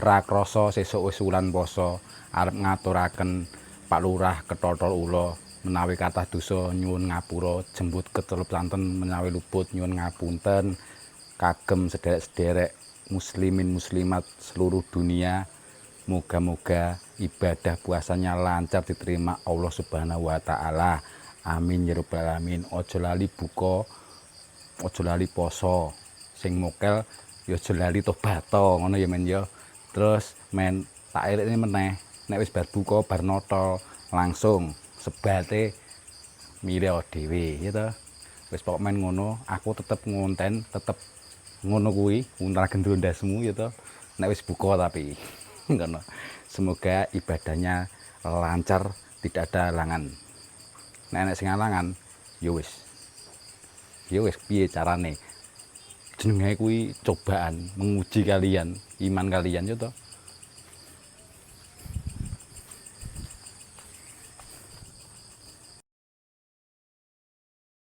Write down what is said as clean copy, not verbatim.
Rakrasa sesuk wis wulan poso arep ngaturaken Pak Lurah Kethotol Ula menawi kathah dosa nyuwun ngapura jembut ketelup santen menawi luput nyuwun ngapunten kagem sederek-sederek muslimin muslimat seluruh dunia moga-moga ibadah puasanya lancar diterima Allah Subhanahu wa taala. Amin ya rabbal alamin. Aja lali buka, aja lali poso. Sing mokel ya aja lali tobat ngono ya men ya. Terus men tak elikne meneh nek wis bar buka bar notol langsung sebate mira dhewe ya to. Wis pokok men ngono, aku tetep ngonten, tetep ngono kuwi, untal gendro ndasmu ya to. Nek wis buka tapi ngono. Semoga ibadahnya lancar, tidak ada halangan. Nek sing halangan ya wis. Ya wis piye carane? Jenenge kuwi cobaan menguji kalian, iman kalian ya to.